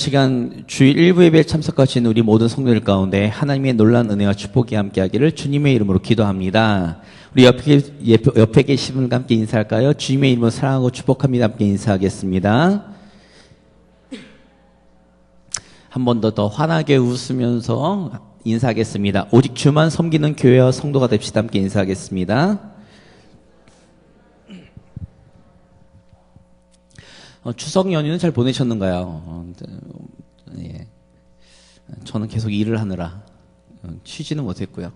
시간 주일 1부 예배에 참석하신 우리 모든 성도들 가운데 하나님의 놀라운 은혜와 축복이 함께하기를 주님의 이름으로 기도합니다. 우리 옆에 계신 분과 함께 인사할까요? 주님의 이름으로 사랑하고 축복합니다. 함께 인사하겠습니다. 한 번 더 환하게 웃으면서 인사하겠습니다. 오직 주만 섬기는 교회와 성도가 됩시다. 함께 인사하겠습니다. 추석 연휴는 잘 보내셨는가요? 예. 저는 계속 일을 하느라 쉬지는 못했고요.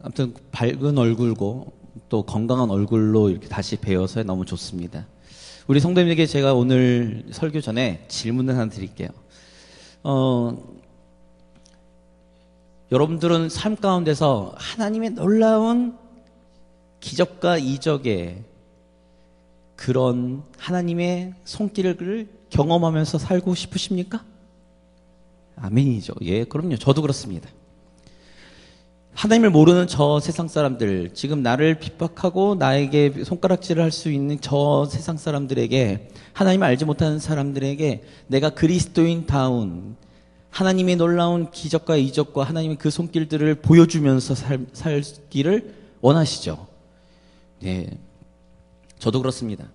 아무튼 밝은 얼굴고 또 건강한 얼굴로 이렇게 다시 뵈어서 너무 좋습니다. 우리 성도님에게 제가 오늘 설교 전에 질문을 하나 드릴게요. 여러분들은 삶 가운데서 하나님의 놀라운 기적과 이적에 그런 하나님의 손길을 경험하면서 살고 싶으십니까? 아멘이죠. 예, 그럼요. 저도 그렇습니다. 하나님을 모르는 저 세상 사람들, 지금 나를 핍박하고 나에게 손가락질을 할 수 있는 저 세상 사람들에게, 하나님을 알지 못하는 사람들에게 내가 그리스도인다운 하나님의 놀라운 기적과 이적과 하나님의 그 손길들을 보여주면서 살기를 원하시죠. 네. 저도 그렇습니다.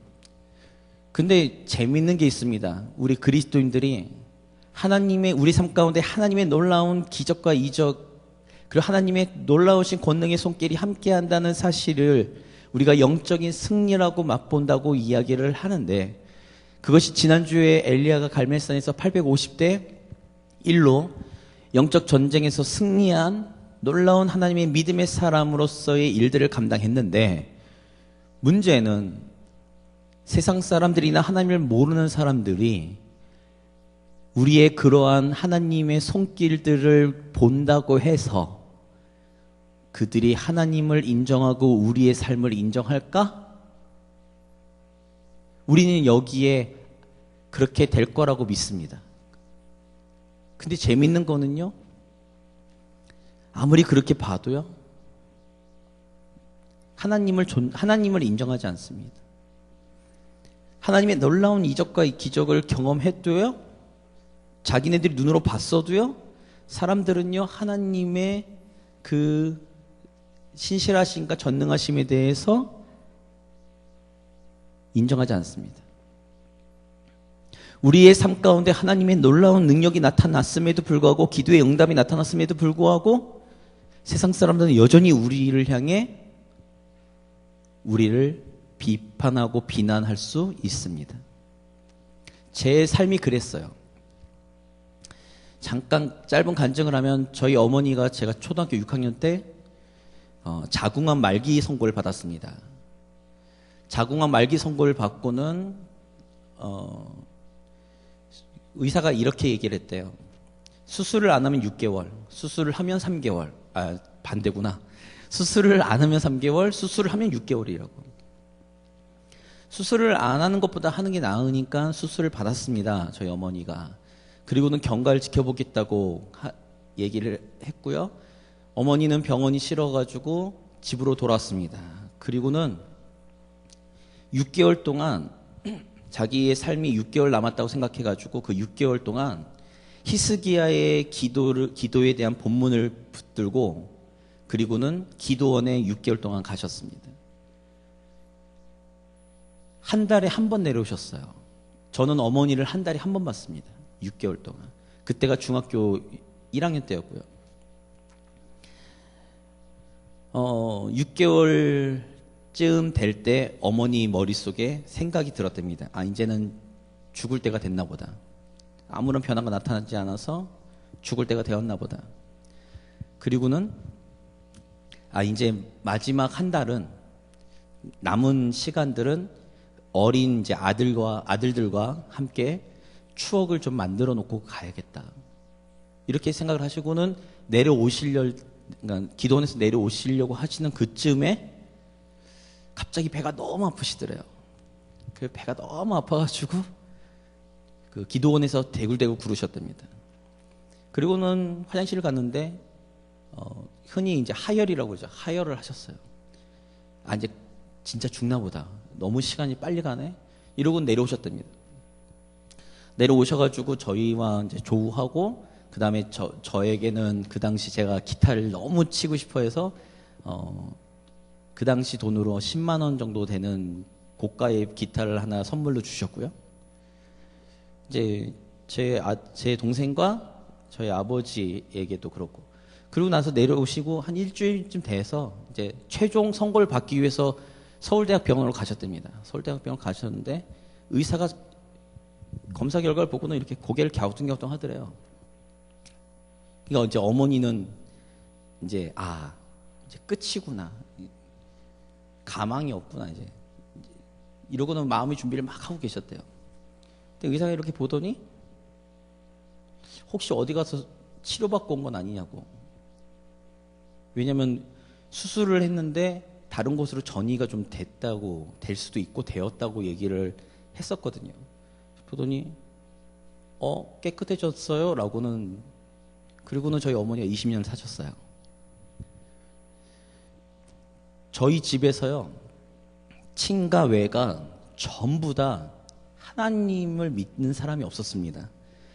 근데 재밌는 게 있습니다. 우리 그리스도인들이 우리 삶 가운데 하나님의 놀라운 기적과 이적, 그리고 하나님의 놀라우신 권능의 손길이 함께 한다는 사실을 우리가 영적인 승리라고 맛본다고 이야기를 하는데, 그것이 지난주에 엘리야가 갈멜산에서 850대 1로 영적 전쟁에서 승리한 놀라운 하나님의 믿음의 사람으로서의 일들을 감당했는데, 문제는 세상 사람들이나 하나님을 모르는 사람들이 우리의 그러한 하나님의 손길들을 본다고 해서 그들이 하나님을 인정하고 우리의 삶을 인정할까? 우리는 여기에 그렇게 될 거라고 믿습니다. 근데 재밌는 거는요, 아무리 그렇게 봐도요, 하나님을 인정하지 않습니다. 하나님의 놀라운 이적과 기적을 경험해도요, 자기네들이 눈으로 봤어도요, 사람들은요, 하나님의 그 신실하심과 전능하심에 대해서 인정하지 않습니다. 우리의 삶 가운데 하나님의 놀라운 능력이 나타났음에도 불구하고, 기도의 응답이 나타났음에도 불구하고, 세상 사람들은 여전히 우리를 향해 우리를 비판하고 비난할 수 있습니다. 제 삶이 그랬어요. 잠깐 짧은 간증을 하면, 저희 어머니가 제가 초등학교 6학년 때 자궁암 말기 선고를 받았습니다. 자궁암 말기 선고를 받고는 의사가 이렇게 얘기를 했대요. 수술을 안 하면 6개월, 수술을 하면 3개월. 반대구나. 수술을 안 하면 3개월, 수술을 하면 6개월이라고. 수술을 안 하는 것보다 하는 게 나으니까 수술을 받았습니다. 저희 어머니가. 그리고는 경과를 지켜보겠다고 얘기를 했고요. 어머니는 병원이 싫어가지고 집으로 돌아왔습니다. 그리고는 6개월 동안 자기의 삶이 6개월 남았다고 생각해가지고 그 6개월 동안 히스기야의 기도에 대한 본문을 붙들고, 그리고는 기도원에 6개월 동안 가셨습니다. 한 달에 한 번 내려오셨어요. 저는 어머니를 한 달에 한 번 봤습니다. 6개월 동안. 그때가 중학교 1학년 때였고요. 6개월쯤 될 때 어머니 머릿속에 생각이 들었답니다. 이제는 죽을 때가 됐나 보다. 아무런 변화가 나타나지 않아서 죽을 때가 되었나 보다. 그리고는 이제 마지막 한 달은, 남은 시간들은 어린 이제 아들들과 함께 추억을 좀 만들어 놓고 가야겠다. 이렇게 생각을 하시고는 그러니까 기도원에서 내려오시려고 하시는 그쯤에 갑자기 배가 너무 아프시더래요. 그 배가 너무 아파가지고 그 기도원에서 대굴대굴 구르셨답니다. 그리고는 화장실을 갔는데 흔히 이제 하혈이라고 그러죠. 하혈을 하셨어요. 이제 진짜 죽나 보다. 너무 시간이 빨리 가네. 이러고 내려오셨답니다. 내려오셔가지고 저희와 이제 조우하고, 그 다음에 저에게는 그 당시 제가 기타를 너무 치고 싶어 해서, 그 당시 돈으로 10만 원 정도 되는 고가의 기타를 하나 선물로 주셨고요. 이제 제 동생과 저희 아버지에게도 그렇고, 그리고 나서 내려오시고 한 일주일쯤 돼서 이제 최종 선고를 받기 위해서 서울대학병원으로 가셨답니다. 서울대학병원 가셨는데 의사가 검사 결과를 보고는 이렇게 고개를 갸우뚱갸우뚱 하더래요. 그러니까 이제 어머니는 이제 이제 끝이구나, 가망이 없구나, 이제 이러고는 마음의 준비를 막 하고 계셨대요. 근데 의사가 이렇게 보더니 혹시 어디 가서 치료받고 온 건 아니냐고. 왜냐면 수술을 했는데 다른 곳으로 전이가 좀 됐다고, 될 수도 있고 되었다고 얘기를 했었거든요. 보더니 깨끗해졌어요? 라고는. 그리고는 저희 어머니가 20년 사셨어요. 저희 집에서요, 친가 외가 전부 다 하나님을 믿는 사람이 없었습니다.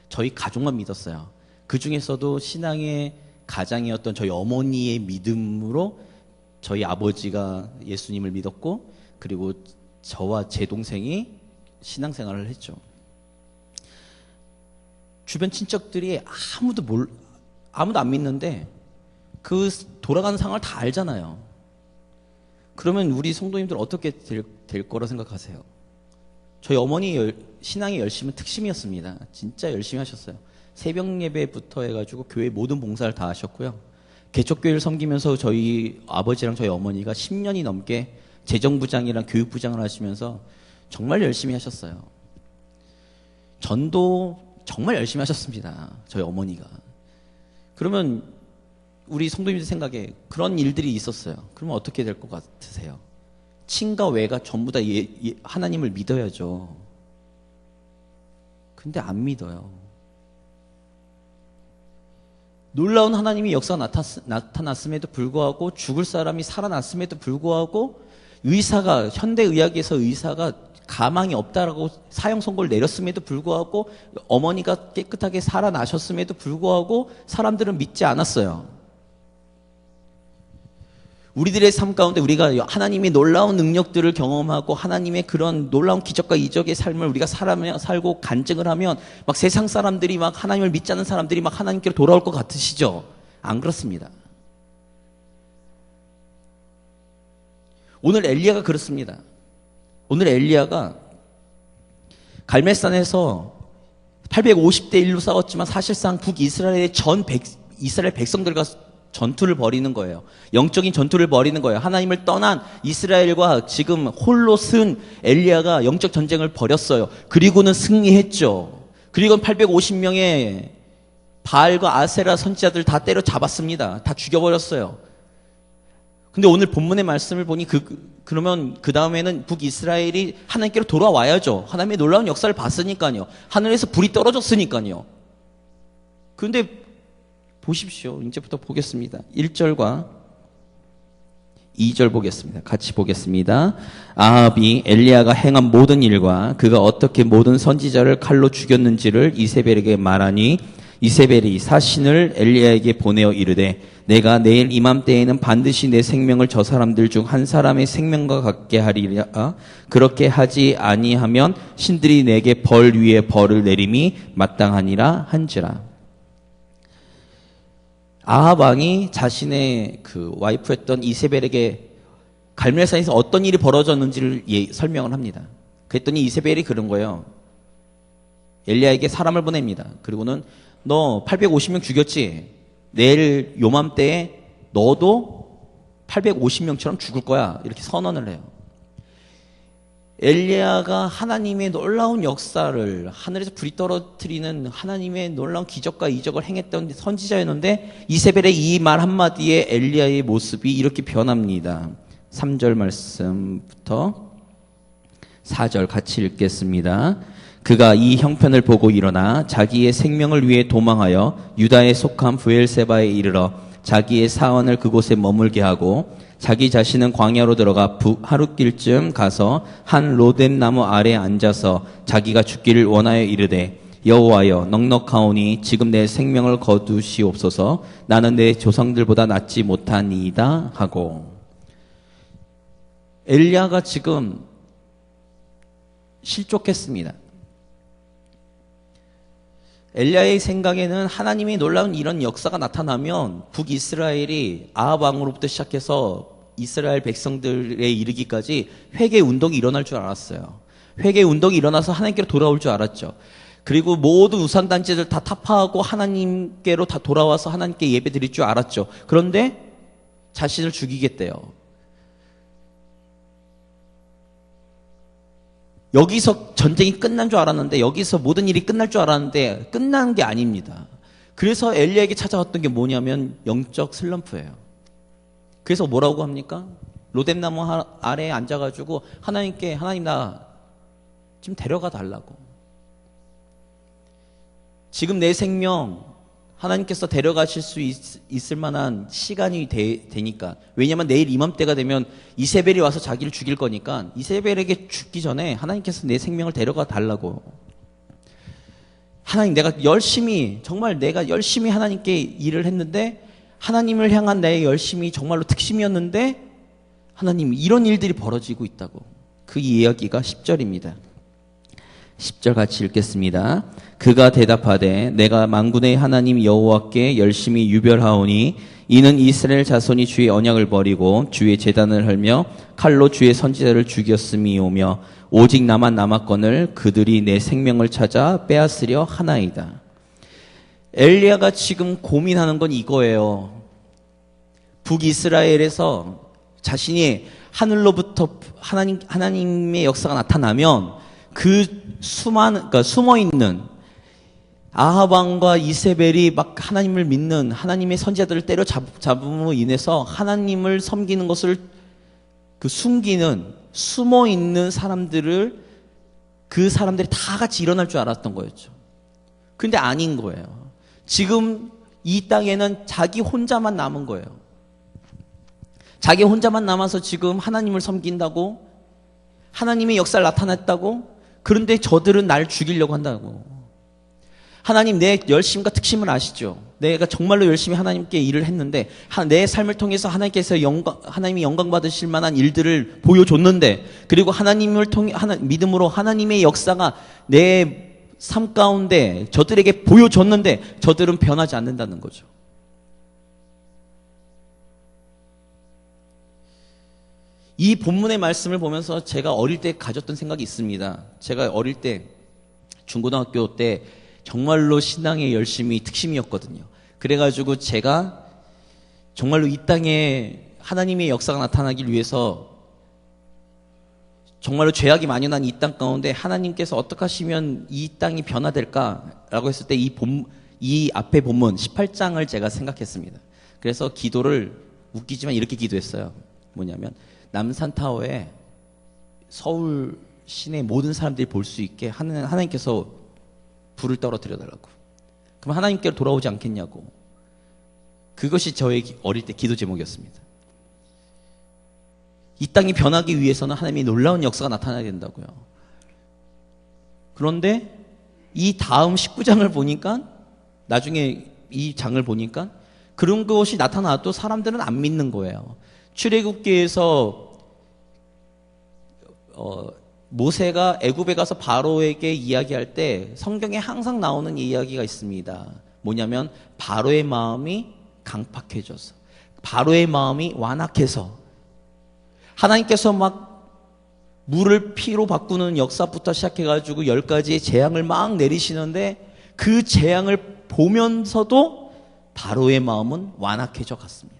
저희 가족만 믿었어요. 그 중에서도 신앙의 가장이었던 저희 어머니의 믿음으로 저희 아버지가 예수님을 믿었고, 그리고 저와 제 동생이 신앙생활을 했죠. 주변 친척들이 아무도 안 믿는데 그 돌아가는 상황을 다 알잖아요. 그러면 우리 성도님들 어떻게 될 거라 생각하세요? 저희 어머니 신앙의 열심은 특심이었습니다. 진짜 열심히 하셨어요. 새벽 예배부터 해가지고 교회 모든 봉사를 다 하셨고요. 개척교회를 섬기면서 저희 아버지랑 저희 어머니가 10년이 넘게 재정부장이랑 교육부장을 하시면서 정말 열심히 하셨어요. 전도 정말 열심히 하셨습니다. 저희 어머니가. 그러면 우리 성도님들 생각에 그런 일들이 있었어요. 그러면 어떻게 될 것 같으세요? 친가 외가 전부 다 하나님을 믿어야죠. 근데 안 믿어요. 놀라운 하나님의 역사가 나타났음에도 불구하고, 죽을 사람이 살아났음에도 불구하고, 현대의학에서 의사가 가망이 없다라고 사형 선고를 내렸음에도 불구하고, 어머니가 깨끗하게 살아나셨음에도 불구하고 사람들은 믿지 않았어요. 우리들의 삶 가운데 우리가 하나님의 놀라운 능력들을 경험하고 하나님의 그런 놀라운 기적과 이적의 삶을 우리가 살고 간증을 하면 막 세상 사람들이 막 하나님을 믿지 않는 사람들이 막 하나님께로 돌아올 것 같으시죠? 안 그렇습니다. 오늘 엘리야가 그렇습니다. 오늘 엘리야가 갈멜산에서 850대 1로 싸웠지만 사실상 북이스라엘의 이스라엘 백성들과 전투를 벌이는 거예요. 영적인 전투를 벌이는 거예요. 하나님을 떠난 이스라엘과 지금 홀로 쓴 엘리야가 영적 전쟁을 벌였어요. 그리고는 승리했죠. 그리고는 850명의 바알과 아세라 선지자들 다 때려잡았습니다. 다 죽여버렸어요. 근데 오늘 본문의 말씀을 보니 그러면 그 다음에는 북이스라엘이 하나님께로 돌아와야죠. 하나님의 놀라운 역사를 봤으니까요. 하늘에서 불이 떨어졌으니까요. 그런데 보십시오. 이제부터 보겠습니다. 1절과 2절 보겠습니다. 같이 보겠습니다. 아합이 엘리야가 행한 모든 일과 그가 어떻게 모든 선지자를 칼로 죽였는지를 이세벨에게 말하니, 이세벨이 사신을 엘리야에게 보내어 이르되, 내가 내일 이맘때에는 반드시 내 생명을 저 사람들 중 한 사람의 생명과 같게 하리라. 그렇게 하지 아니하면 신들이 내게 벌 위에 벌을 내림이 마땅하니라 한지라. 아합 왕이 자신의 그 와이프였던 이세벨에게 갈멜산에서 어떤 일이 벌어졌는지를 설명을 합니다. 그랬더니 이세벨이 그런 거예요. 엘리야에게 사람을 보냅니다. 그리고는 너 850명 죽였지? 내일 요맘때에 너도 850명처럼 죽을 거야. 이렇게 선언을 해요. 엘리야가 하나님의 놀라운 역사를, 하늘에서 불이 떨어뜨리는 하나님의 놀라운 기적과 이적을 행했던 선지자였는데, 이세벨의 이 말 한마디에 엘리야의 모습이 이렇게 변합니다. 3절 말씀부터 4절 같이 읽겠습니다. 그가 이 형편을 보고 일어나 자기의 생명을 위해 도망하여 유다에 속한 브엘세바에 이르러 자기의 사원을 그곳에 머물게 하고, 자기 자신은 광야로 들어가 하룻길쯤 가서 한 로뎀 나무 아래에 앉아서 자기가 죽기를 원하여 이르되, 여호와여 넉넉하오니 지금 내 생명을 거두시옵소서. 나는 내 조상들보다 낫지 못하니이다 하고. 엘리야가 지금 실족했습니다. 엘리야의 생각에는 하나님이 놀라운 이런 역사가 나타나면 북이스라엘이 아합 왕으로부터 시작해서 이스라엘 백성들에 이르기까지 회개 운동이 일어날 줄 알았어요. 회개 운동이 일어나서 하나님께로 돌아올 줄 알았죠. 그리고 모든 우상단체들 다 타파하고 하나님께로 다 돌아와서 하나님께 예배 드릴 줄 알았죠. 그런데 자신을 죽이겠대요. 여기서 전쟁이 끝난 줄 알았는데, 여기서 모든 일이 끝날 줄 알았는데 끝난 게 아닙니다. 그래서 엘리야에게 찾아왔던 게 뭐냐면 영적 슬럼프예요. 그래서 뭐라고 합니까? 로뎀나무 아래에 앉아가지고 하나님께, 하나님 나 좀 데려가 달라고. 지금 내 생명 하나님께서 데려가실 수 있을 만한 시간이 되니까. 왜냐하면 내일 이맘때가 되면 이세벨이 와서 자기를 죽일 거니까 이세벨에게 죽기 전에 하나님께서 내 생명을 데려가 달라고. 하나님, 정말 내가 열심히 하나님께 일을 했는데, 하나님을 향한 나의 열심이 정말로 특심이었는데 하나님 이런 일들이 벌어지고 있다고. 그 이야기가 10절입니다. 10절 같이 읽겠습니다. 그가 대답하되 내가 만군의 하나님 여호와께 열심히 유별하오니 이는 이스라엘 자손이 주의 언약을 버리고 주의 제단을 헐며 칼로 주의 선지자를 죽였음이오며 오직 나만 남았거늘 그들이 내 생명을 찾아 빼앗으려 하나이다. 엘리야가 지금 고민하는 건 이거예요. 북이스라엘에서 자신이 하늘로부터 하나님의 역사가 나타나면 그러니까 숨어있는 아합 왕과 이세벨이 막 하나님을 믿는 하나님의 선지자들을 때려잡음으로 인해서 하나님을 섬기는 것을 숨기는 숨어있는 그 사람들이 다 같이 일어날 줄 알았던 거였죠. 근데 아닌 거예요. 지금 이 땅에는 자기 혼자만 남은 거예요. 자기 혼자만 남아서 지금 하나님을 섬긴다고, 하나님의 역사를 나타냈다고, 그런데 저들은 날 죽이려고 한다고. 하나님, 내 열심과 특심을 아시죠? 내가 정말로 열심히 하나님께 일을 했는데 내 삶을 통해서 하나님께서 하나님이 영광 받으실 만한 일들을 보여줬는데, 그리고 하나님을 통해 믿음으로 하나님의 역사가 내 삶 가운데 저들에게 보여줬는데 저들은 변하지 않는다는 거죠. 이 본문의 말씀을 보면서 제가 어릴 때 가졌던 생각이 있습니다. 제가 어릴 때 중고등학교 때 정말로 신앙에 열심히 특심이었거든요. 그래가지고 제가 정말로 이 땅에 하나님의 역사가 나타나기 위해서 정말로 죄악이 만연한 이 땅 가운데 하나님께서 어떻게 하시면 이 땅이 변화될까라고 했을 때 이 앞에 본문 18장을 제가 생각했습니다. 그래서 기도를 웃기지만 이렇게 기도했어요. 뭐냐면 남산타워에 서울 시내 모든 사람들이 볼 수 있게 하나님께서 불을 떨어뜨려 달라고. 그럼 하나님께로 돌아오지 않겠냐고. 그것이 저의 어릴 때 기도 제목이었습니다. 이 땅이 변하기 위해서는 하나님의 놀라운 역사가 나타나야 된다고요. 그런데 이 다음 19장을 보니까, 나중에 이 장을 보니까 그런 것이 나타나도 사람들은 안 믿는 거예요. 출애굽기에서 모세가 애굽에 가서 바로에게 이야기할 때 성경에 항상 나오는 이야기가 있습니다. 뭐냐면 바로의 마음이 강팍해져서, 바로의 마음이 완악해서, 하나님께서 막 물을 피로 바꾸는 역사부터 시작해가지고 10가지의 재앙을 막 내리시는데 그 재앙을 보면서도 바로의 마음은 완악해져 갔습니다.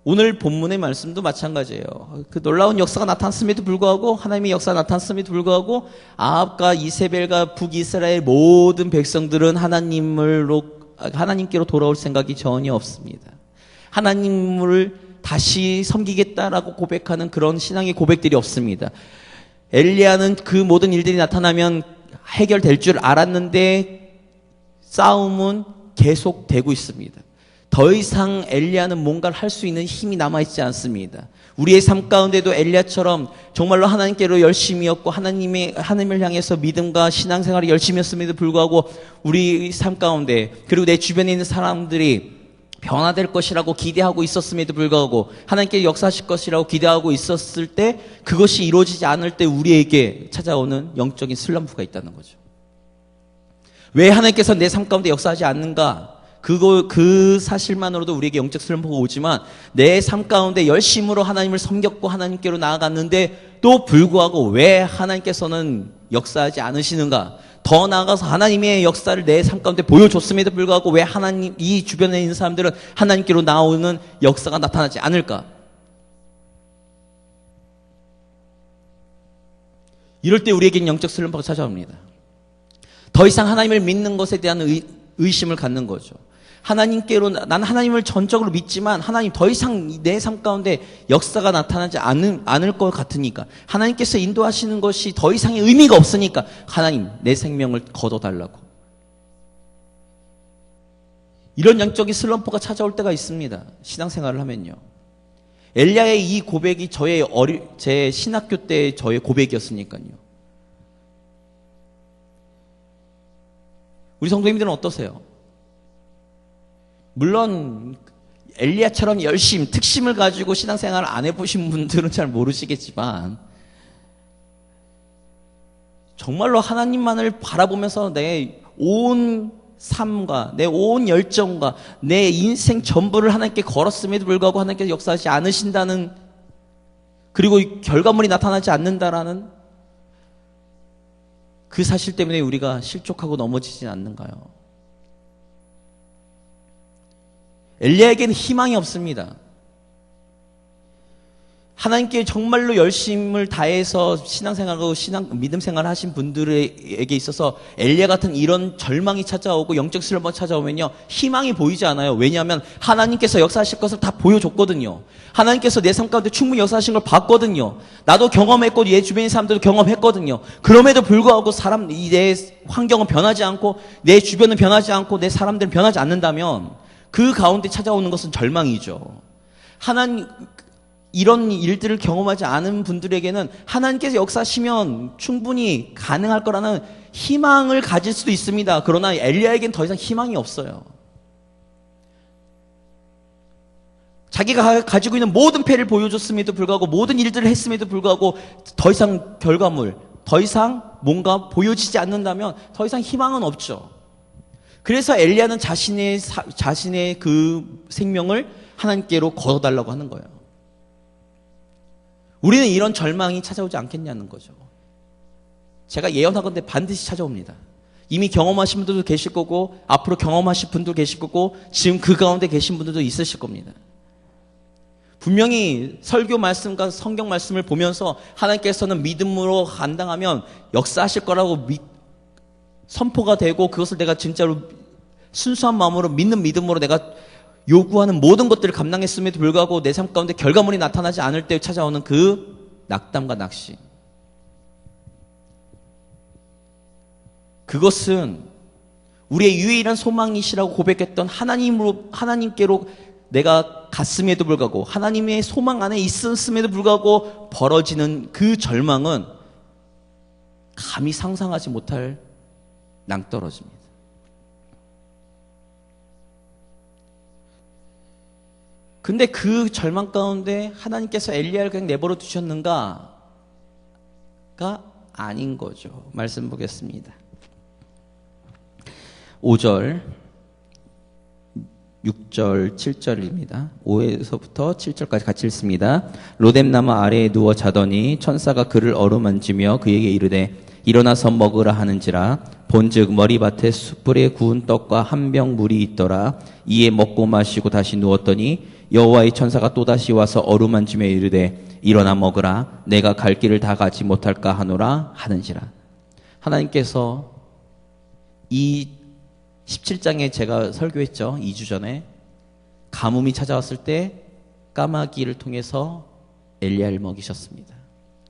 오늘 본문의 말씀도 마찬가지예요. 그 놀라운 역사가 나타났음에도 불구하고, 하나님의 역사가 나타났음에도 불구하고 아합과 이세벨과 북이스라엘 모든 백성들은 하나님께로 돌아올 생각이 전혀 없습니다. 하나님을 다시 섬기겠다라고 고백하는 그런 신앙의 고백들이 없습니다. 엘리야는 그 모든 일들이 나타나면 해결될 줄 알았는데 싸움은 계속되고 있습니다. 더 이상 엘리야는 뭔가를 할 수 있는 힘이 남아있지 않습니다. 우리의 삶 가운데도 엘리야처럼 정말로 하나님께로 열심이었고 하나님을 향해서 믿음과 신앙생활이 열심이었음에도 불구하고 우리 삶 가운데 그리고 내 주변에 있는 사람들이 변화될 것이라고 기대하고 있었음에도 불구하고 하나님께 역사하실 것이라고 기대하고 있었을 때 그것이 이루어지지 않을 때 우리에게 찾아오는 영적인 슬럼프가 있다는 거죠. 왜 하나님께서 내 삶 가운데 역사하지 않는가? 그 사실만으로도 우리에게 영적 슬럼프가 오지만 내 삶 가운데 열심으로 하나님을 섬겼고 하나님께로 나아갔는데 또 불구하고 왜 하나님께서는 역사하지 않으시는가? 더 나아가서 하나님의 역사를 내 삶 가운데 보여줬음에도 불구하고 왜 하나님, 이 주변에 있는 사람들은 하나님께로 나오는 역사가 나타나지 않을까? 이럴 때 우리에게는 영적 슬럼프가 찾아옵니다. 더 이상 하나님을 믿는 것에 대한 의심을 갖는 거죠. 난 하나님을 전적으로 믿지만 하나님 더 이상 내 삶 가운데 역사가 나타나지 않을 것 같으니까 하나님께서 인도하시는 것이 더 이상의 의미가 없으니까 하나님 내 생명을 거둬달라고. 이런 영적인 슬럼프가 찾아올 때가 있습니다. 신앙생활을 하면요. 엘리야의 이 고백이 제 신학교 때 저의 고백이었으니까요. 우리 성도님들은 어떠세요? 물론 엘리야처럼 특심을 가지고 신앙생활을 안 해보신 분들은 잘 모르시겠지만 정말로 하나님만을 바라보면서 내 온 삶과 내 온 열정과 내 인생 전부를 하나님께 걸었음에도 불구하고 하나님께서 역사하지 않으신다는, 그리고 결과물이 나타나지 않는다라는 그 사실 때문에 우리가 실족하고 넘어지진 않는가요? 엘리야에게는 희망이 없습니다. 하나님께 정말로 열심을 다해서 신앙생활하고 믿음생활을 하신 분들에게 있어서 엘리야 같은 이런 절망이 찾아오고 영적 슬럼프가 찾아오면요, 희망이 보이지 않아요. 왜냐하면 하나님께서 역사하실 것을 다 보여줬거든요. 하나님께서 내 삶 가운데 충분히 역사하신 걸 봤거든요. 나도 경험했고 내 주변의 사람들도 경험했거든요. 그럼에도 불구하고 내 환경은 변하지 않고 내 주변은 변하지 않고 내 사람들은 변하지 않는다면 그 가운데 찾아오는 것은 절망이죠. 이런 일들을 경험하지 않은 분들에게는 하나님께서 역사하시면 충분히 가능할 거라는 희망을 가질 수도 있습니다. 그러나 엘리야에게는 더 이상 희망이 없어요. 자기가 가지고 있는 모든 패를 보여줬음에도 불구하고 모든 일들을 했음에도 불구하고 더 이상 결과물, 더 이상 뭔가 보여지지 않는다면 더 이상 희망은 없죠. 그래서 엘리야는 자신의 그 생명을 하나님께로 걸어달라고 하는 거예요. 우리는 이런 절망이 찾아오지 않겠냐는 거죠. 제가 예언하건대 반드시 찾아옵니다. 이미 경험하신 분들도 계실 거고 앞으로 경험하실 분도 계실 거고 지금 그 가운데 계신 분들도 있으실 겁니다. 분명히 설교 말씀과 성경 말씀을 보면서 하나님께서는 믿음으로 감당하면 역사하실 거라고 선포가 되고 그것을 내가 진짜로 순수한 마음으로 믿는 믿음으로 내가 요구하는 모든 것들을 감당했음에도 불구하고 내 삶 가운데 결과물이 나타나지 않을 때 찾아오는 그 낙담과 낙심, 그것은 우리의 유일한 소망이시라고 고백했던 하나님께로 내가 갔음에도 불구하고 하나님의 소망 안에 있었음에도 불구하고 벌어지는 그 절망은 감히 상상하지 못할 낭떠러집니다. 근데 그 절망 가운데 하나님께서 엘리야를 그냥 내버려 두셨는가가 아닌 거죠. 말씀 보겠습니다. 5절, 6절, 7절입니다. 5에서부터 7절까지 같이 읽습니다. 로뎀나무 아래에 누워 자더니 천사가 그를 어루만지며 그에게 이르되 일어나서 먹으라 하는지라. 본즉 머리밭에 숯불에 구운 떡과 한 병 물이 있더라. 이에 먹고 마시고 다시 누웠더니 여호와의 천사가 또다시 와서 어루만지며 이르되 일어나 먹으라. 내가 갈 길을 다 가지 못할까 하노라 하는지라. 하나님께서 이 17장에 제가 설교했죠. 2주 전에 가뭄이 찾아왔을 때 까마귀를 통해서 엘리야를 먹이셨습니다.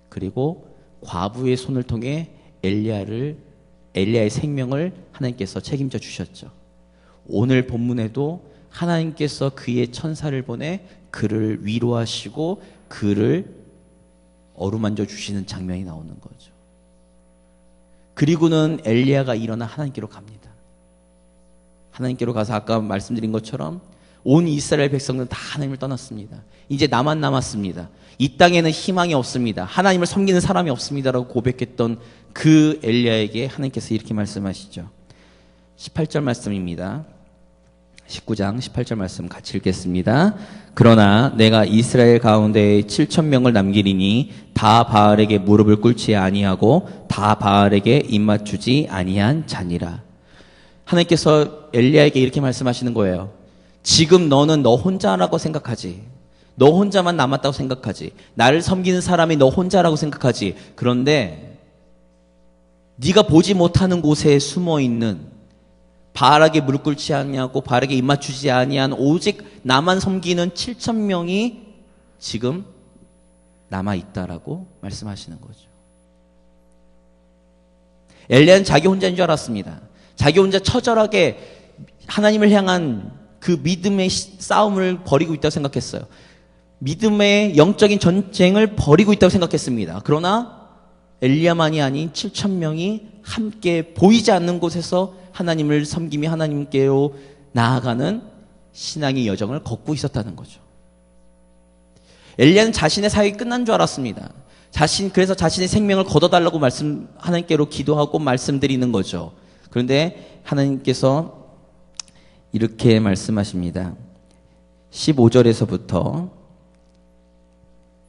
그리고 과부의 손을 통해 엘리야의 생명을 하나님께서 책임져 주셨죠. 오늘 본문에도 하나님께서 그의 천사를 보내 그를 위로하시고 그를 어루만져 주시는 장면이 나오는 거죠. 그리고는 엘리야가 일어나 하나님께로 갑니다. 하나님께로 가서 아까 말씀드린 것처럼 온 이스라엘 백성들은 다 하나님을 떠났습니다. 이제 나만 남았습니다. 이 땅에는 희망이 없습니다. 하나님을 섬기는 사람이 없습니다라고 고백했던 그 엘리야에게 하나님께서 이렇게 말씀하시죠. 18절 말씀입니다. 19장 18절 말씀 같이 읽겠습니다. 그러나 내가 이스라엘 가운데 7,000명을 남기리니 다 바알에게 무릎을 꿇지 아니하고 다 바알에게 입맞추지 아니한 자니라. 하나님께서 엘리야에게 이렇게 말씀하시는 거예요. 지금 너는 너 혼자라고 생각하지. 너 혼자만 남았다고 생각하지. 나를 섬기는 사람이 너 혼자라고 생각하지. 그런데 네가 보지 못하는 곳에 숨어있는 바알에게 무릎 꿇지 아니하고 바알에게 입맞추지 아니한 오직 나만 섬기는 7,000명이 지금 남아있다라고 말씀하시는 거죠. 엘리야는 자기 혼자인 줄 알았습니다. 자기 혼자 처절하게 하나님을 향한 그 믿음의 싸움을 벌이고 있다고 생각했어요. 믿음의 영적인 전쟁을 벌이고 있다고 생각했습니다. 그러나 엘리야만이 아닌 7,000명이 함께 보이지 않는 곳에서 하나님을 섬기며 하나님께로 나아가는 신앙의 여정을 걷고 있었다는 거죠. 엘리야는 자신의 사역이 끝난 줄 알았습니다. 그래서 자신의 생명을 걷어달라고 하나님께로 기도하고 말씀드리는 거죠. 그런데 하나님께서 이렇게 말씀하십니다. 15절에서부터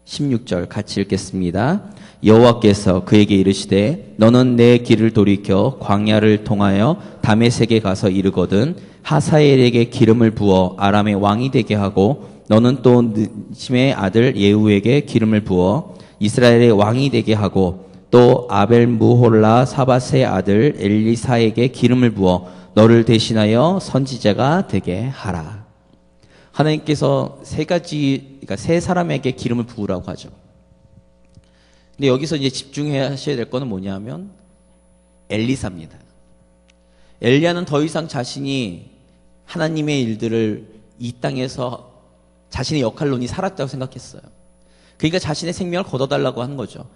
16절 같이 읽겠습니다. 여호와께서 그에게 이르시되 너는 내 길을 돌이켜 광야를 통하여 다메섹에 가서 이르거든 하사엘에게 기름을 부어 아람의 왕이 되게 하고 너는 또 느심의 아들 예후에게 기름을 부어 이스라엘의 왕이 되게 하고 또 아벨무홀라 사밧의 아들 엘리사에게 기름을 부어 너를 대신하여 선지자가 되게 하라. 하나님께서 그러니까 세 사람에게 기름을 부으라고 하죠. 근데 여기서 이제 집중하셔야 될 거는 뭐냐면 엘리사입니다. 엘리야는 더 이상 자신이 하나님의 일들을 이 땅에서 자신의 역할론이 살았다고 생각했어요. 그러니까 자신의 생명을 걷어달라고 하는 거죠.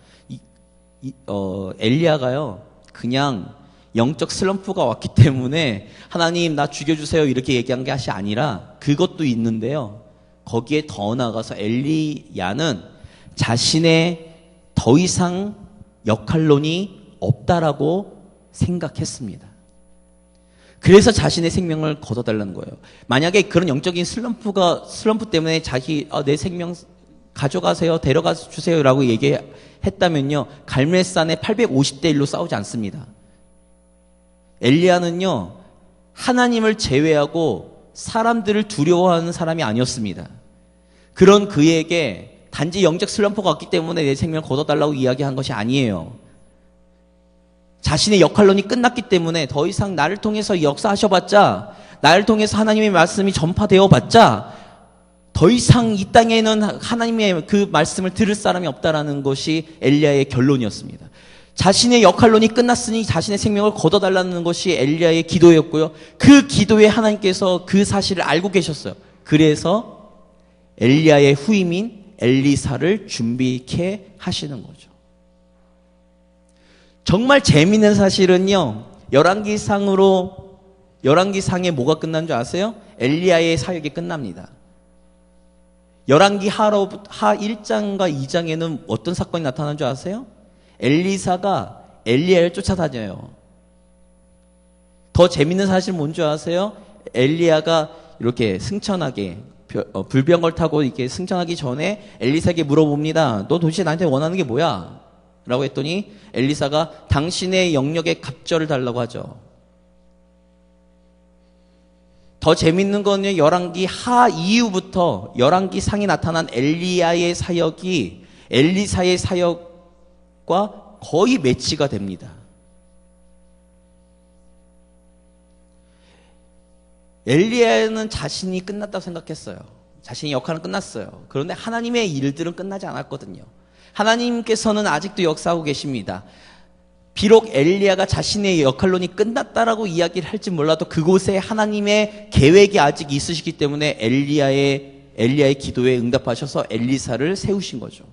엘리야가요, 그냥 영적 슬럼프가 왔기 때문에 하나님 나 죽여주세요 이렇게 얘기한 것이 아니라 그것도 있는데요. 거기에 더 나아가서 엘리야는 자신의 더 이상 역할론이 없다라고 생각했습니다. 그래서 자신의 생명을 걷어달라는 거예요. 만약에 그런 영적인 슬럼프 때문에 내 생명 가져가세요, 데려가 주세요라고 얘기했다면요, 갈멜산에 850대 1로 싸우지 않습니다. 엘리야는요, 하나님을 제외하고 사람들을 두려워하는 사람이 아니었습니다. 그런 그에게 단지 영적 슬럼프가 왔기 때문에 내 생명을 걷어달라고 이야기한 것이 아니에요. 자신의 역할론이 끝났기 때문에 더 이상 나를 통해서 역사하셔봤자, 나를 통해서 하나님의 말씀이 전파되어봤자 더 이상 이 땅에는 하나님의 그 말씀을 들을 사람이 없다라는 것이 엘리야의 결론이었습니다. 자신의 역할론이 끝났으니 자신의 생명을 걷어달라는 것이 엘리야의 기도였고요. 그 기도에 하나님께서 그 사실을 알고 계셨어요. 그래서 엘리야의 후임인 엘리사를 준비케 하시는 거죠. 정말 재미있는 사실은요, 열왕기상에 뭐가 끝난 줄 아세요? 엘리야의 사역이 끝납니다. 열왕기 하 1장과 2장에는 어떤 사건이 나타난 줄 아세요? 엘리사가 엘리야를 쫓아다녀요. 더 재밌는 사실은 뭔지 아세요? 엘리야가 이렇게 승천하게 불병을 타고 이렇게 승천하기 전에 엘리사에게 물어봅니다. 너 도대체 나한테 원하는 게 뭐야? 라고 했더니 엘리사가 당신의 영역에 갑절을 달라고 하죠. 더 재밌는 거는 열왕기 하 이후부터 열왕기 상에 나타난 엘리야의 사역이 엘리사의 사역과 거의 매치가 됩니다. 엘리야는 자신이 끝났다고 생각했어요. 자신의 역할은 끝났어요. 그런데 하나님의 일들은 끝나지 않았거든요. 하나님께서는 아직도 역사하고 계십니다. 비록 엘리야가 자신의 역할론이 끝났다라고 이야기를 할지 몰라도 그곳에 하나님의 계획이 아직 있으시기 때문에 엘리야의 기도에 응답하셔서 엘리사를 세우신 거죠.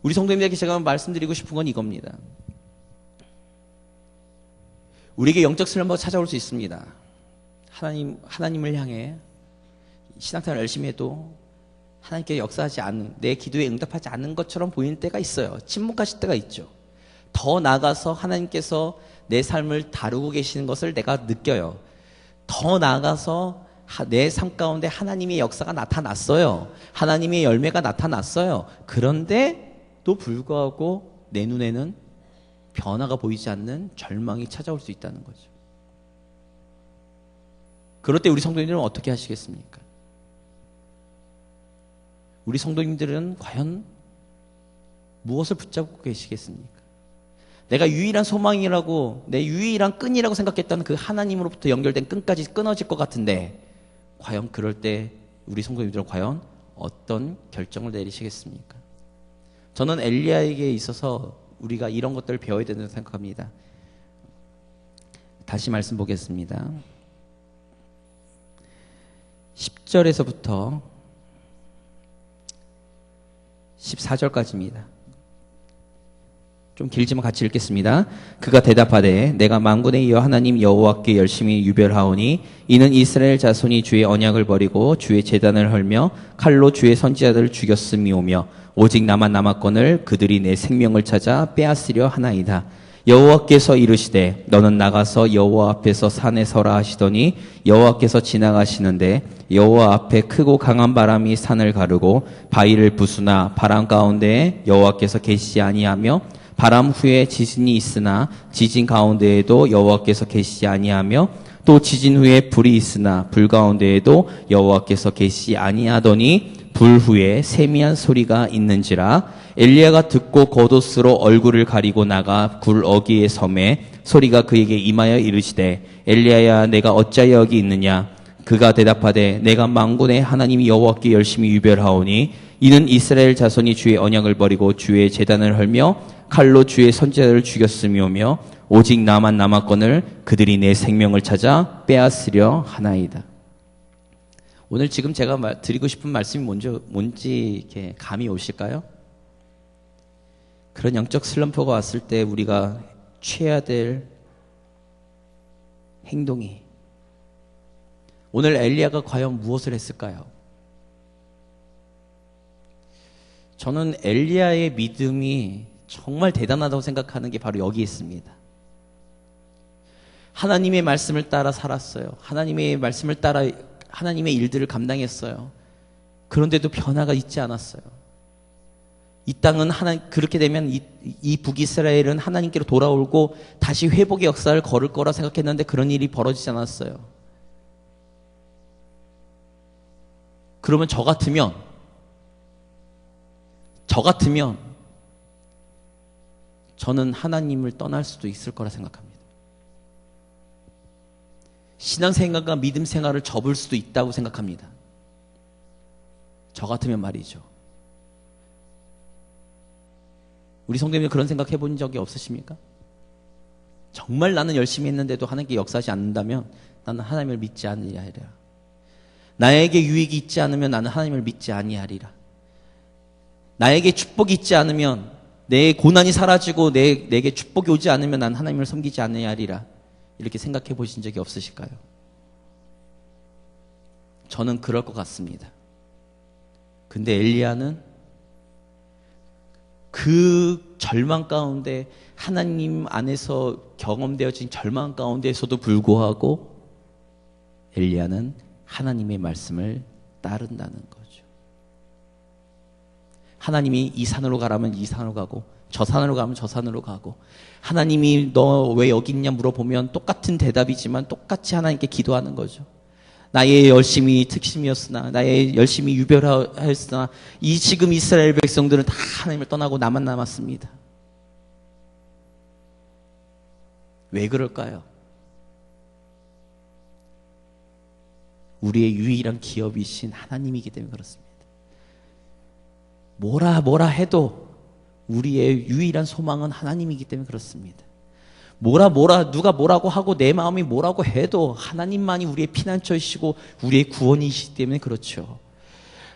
우리 성도님들에게 제가 말씀드리고 싶은 건 이겁니다. 우리에게 영적 슬럼퍼가 찾아올 수 있습니다. 하나님을 향해 신앙생활 열심히 해도 하나님께 역사하지 않는, 내 기도에 응답하지 않는 것처럼 보이는 때가 있어요. 침묵하실 때가 있죠. 더 나아가서 하나님께서 내 삶을 다루고 계시는 것을 내가 느껴요. 더 나아가서 내 삶 가운데 하나님의 역사가 나타났어요. 하나님의 열매가 나타났어요. 그런데도 불구하고 내 눈에는 변화가 보이지 않는 절망이 찾아올 수 있다는 거죠. 그럴 때 우리 성도님들은 어떻게 하시겠습니까? 우리 성도님들은 과연 무엇을 붙잡고 계시겠습니까? 내가 유일한 소망이라고, 내 유일한 끈이라고 생각했던 그 하나님으로부터 연결된 끈까지 끊어질 것 같은데, 과연 그럴 때 우리 성도님들은 과연 어떤 결정을 내리시겠습니까? 저는 엘리야에게 있어서 우리가 이런 것들을 배워야 된다고 생각합니다. 다시 말씀 보겠습니다. 10절에서부터 14절까지입니다. 좀 길지만 같이 읽겠습니다. 그가 대답하되 내가 만군의 이여 하나님 여호와께 열심히 유별하오니 이는 이스라엘 자손이 주의 언약을 버리고 주의 제단을 헐며 칼로 주의 선지자들을 죽였음이오며 오직 나만 남았거늘 그들이 내 생명을 찾아 빼앗으려 하나이다. 여호와께서 이르시되 너는 나가서 여호와 앞에서 산에 서라 하시더니 여호와께서 지나가시는데 여호와 앞에 크고 강한 바람이 산을 가르고 바위를 부수나 바람 가운데에 여호와께서 계시지 아니하며 바람 후에 지진이 있으나 지진 가운데에도 여호와께서 계시지 아니하며 또 지진 후에 불이 있으나 불 가운데에도 여호와께서 계시지 아니하더니 불 후에 세미한 소리가 있는지라. 엘리야가 듣고 겉옷으로 얼굴을 가리고 나가 굴 어귀에 섬에 소리가 그에게 임하여 이르시되 엘리야야 내가 어찌하여 여기 있느냐. 그가 대답하되 내가 만군의 하나님 여호와께 열심히 유별하오니 이는 이스라엘 자손이 주의 언약을 버리고 주의 제단을 헐며 칼로 주의 선지자들을 죽였음이오며 오직 나만 남았거늘 그들이 내 생명을 찾아 빼앗으려 하나이다. 오늘 지금 제가 드리고 싶은 말씀이 뭔지 이렇게 감이 오실까요? 그런 영적 슬럼프가 왔을 때 우리가 취해야 될 행동이, 오늘 엘리야가 과연 무엇을 했을까요? 저는 엘리야의 믿음이 정말 대단하다고 생각하는 게 바로 여기 있습니다. 하나님의 말씀을 따라 살았어요. 하나님의 말씀을 따라 하나님의 일들을 감당했어요. 그런데도 변화가 있지 않았어요. 이 땅은 그렇게 되면 이 북이스라엘은 하나님께로 돌아오고 다시 회복의 역사를 걸을 거라 생각했는데 그런 일이 벌어지지 않았어요. 그러면 저 같으면 저는 하나님을 떠날 수도 있을 거라 생각합니다. 신앙생활과 믿음 생활을 접을 수도 있다고 생각합니다. 저 같으면 말이죠. 우리 성도님들 그런 생각 해본 적이 없으십니까? 정말 나는 열심히 했는데도 하나님께 역사하지 않는다면 나는 하나님을 믿지 아니하리라. 나에게 유익이 있지 않으면 나는 하나님을 믿지 아니하리라. 나에게 축복이 있지 않으면, 내 고난이 사라지고 내게 축복이 오지 않으면 나는 하나님을 섬기지 아니하리라. 이렇게 생각해 보신 적이 없으실까요? 저는 그럴 것 같습니다. 근데 엘리야는 그 절망 가운데, 하나님 안에서 경험되어진 절망 가운데에서도 불구하고 엘리야는 하나님의 말씀을 따른다는 거죠. 하나님이 이 산으로 가라면 이 산으로 가고 저 산으로 가면 저 산으로 가고, 하나님이 너 왜 여기 있냐 물어보면 똑같은 대답이지만 똑같이 하나님께 기도하는 거죠. 나의 열심히 특심이었으나, 나의 열심히 유별하였으나 이 지금 이스라엘 백성들은 다 하나님을 떠나고 나만 남았습니다. 왜 그럴까요? 우리의 유일한 기업이신 하나님이기 때문에 그렇습니다. 뭐라 해도 우리의 유일한 소망은 하나님이기 때문에 그렇습니다. 누가 뭐라고 하고 내 마음이 뭐라고 해도 하나님만이 우리의 피난처이시고 우리의 구원이시기 때문에 그렇죠.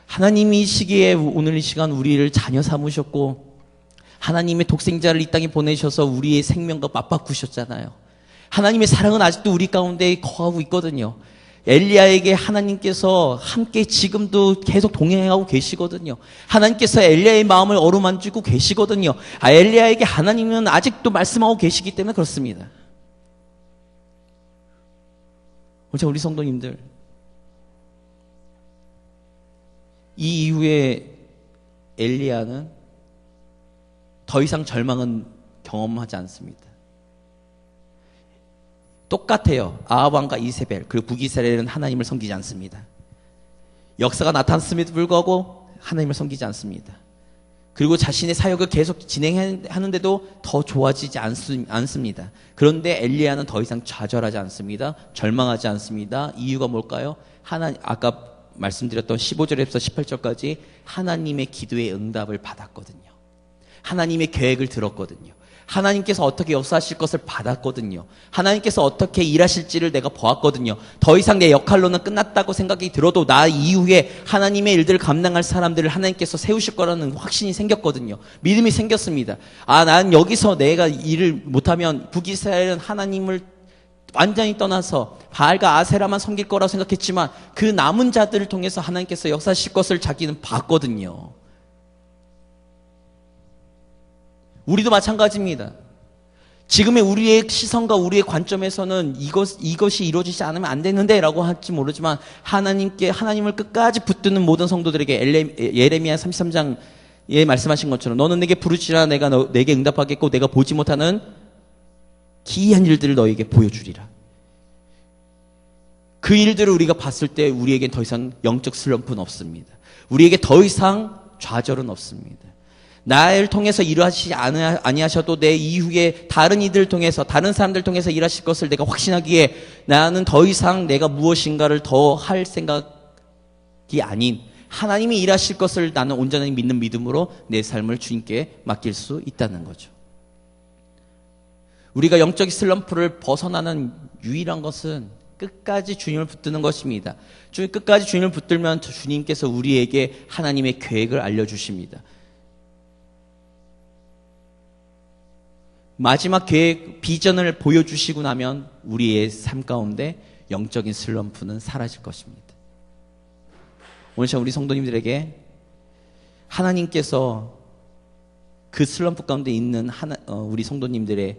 하나님이 이 시기에 오늘 이 시간 우리를 자녀 삼으셨고 하나님의 독생자를 이 땅에 보내셔서 우리의 생명과 맞바꾸셨잖아요. 하나님의 사랑은 아직도 우리 가운데 거하고 있거든요. 엘리야에게 하나님께서 함께 지금도 계속 동행하고 계시거든요. 하나님께서 엘리야의 마음을 어루만지고 계시거든요. 엘리야에게 하나님은 아직도 말씀하고 계시기 때문에 그렇습니다. 우리 성도님들, 이 이후에 엘리야는 더 이상 절망은 경험하지 않습니다. 똑같아요. 아합 왕과 이세벨 그리고 북이스라엘은 하나님을 섬기지 않습니다. 역사가 나타났음에도 불구하고 하나님을 섬기지 않습니다. 그리고 자신의 사역을 계속 진행하는데도 더 좋아지지 않습니다. 그런데 엘리야는 더 이상 좌절하지 않습니다. 절망하지 않습니다. 이유가 뭘까요? 아까 말씀드렸던 15절에서 18절까지 하나님의 기도의 응답을 받았거든요. 하나님의 계획을 들었거든요. 하나님께서 어떻게 역사하실 것을 받았거든요. 하나님께서 어떻게 일하실지를 내가 보았거든요. 더 이상 내 역할로는 끝났다고 생각이 들어도 나 이후에 하나님의 일들을 감당할 사람들을 하나님께서 세우실 거라는 확신이 생겼거든요. 믿음이 생겼습니다. 난 여기서 내가 일을 못하면 북이스라엘은 하나님을 완전히 떠나서 바알과 아세라만 섬길 거라고 생각했지만 그 남은 자들을 통해서 하나님께서 역사하실 것을 자기는 봤거든요. 우리도 마찬가지입니다. 지금의 우리의 시선과 우리의 관점에서는 이것이 이루어지지 않으면 안 되는데 라고 할지 모르지만 하나님을 끝까지 붙드는 모든 성도들에게 예레미야 33장에 말씀하신 것처럼 너는 내게 부르시라 내가 내게 응답하겠고 내가 보지 못하는 기이한 일들을 너에게 보여주리라. 그 일들을 우리가 봤을 때 우리에겐 더 이상 영적 슬럼프는 없습니다. 우리에게 더 이상 좌절은 없습니다. 나를 통해서 일하시지 아니하셔도 내 이후에 다른 이들을 통해서 다른 사람들을 통해서 일하실 것을 내가 확신하기에 나는 더 이상 내가 무엇인가를 더 할 생각이 아닌 하나님이 일하실 것을 나는 온전히 믿는 믿음으로 내 삶을 주님께 맡길 수 있다는 거죠. 우리가 영적 슬럼프를 벗어나는 유일한 것은 끝까지 주님을 붙드는 것입니다. 끝까지 주님을 붙들면 주님께서 우리에게 하나님의 계획을 알려주십니다. 마지막 계획, 비전을 보여주시고 나면 우리의 삶 가운데 영적인 슬럼프는 사라질 것입니다. 오늘 우리 성도님들에게 하나님께서 그 슬럼프 가운데 있는 우리 성도님들의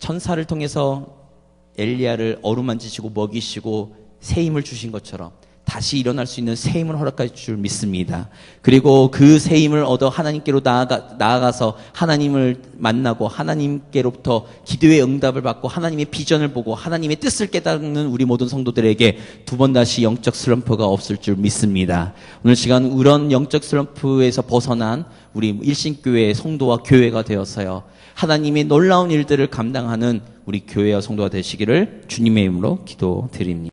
천사를 통해서 엘리야를 어루만지시고 먹이시고 새 힘을 주신 것처럼 다시 일어날 수 있는 새 힘을 허락할 줄 믿습니다. 그리고 그 새 힘을 얻어 하나님께로 나아가서 하나님을 만나고 하나님께로부터 기도의 응답을 받고 하나님의 비전을 보고 하나님의 뜻을 깨닫는 우리 모든 성도들에게 두 번 다시 영적 슬럼프가 없을 줄 믿습니다. 오늘 시간 이런 영적 슬럼프에서 벗어난 우리 일신교회의 성도와 교회가 되어서요. 하나님의 놀라운 일들을 감당하는 우리 교회와 성도가 되시기를 주님의 이름으로 기도드립니다.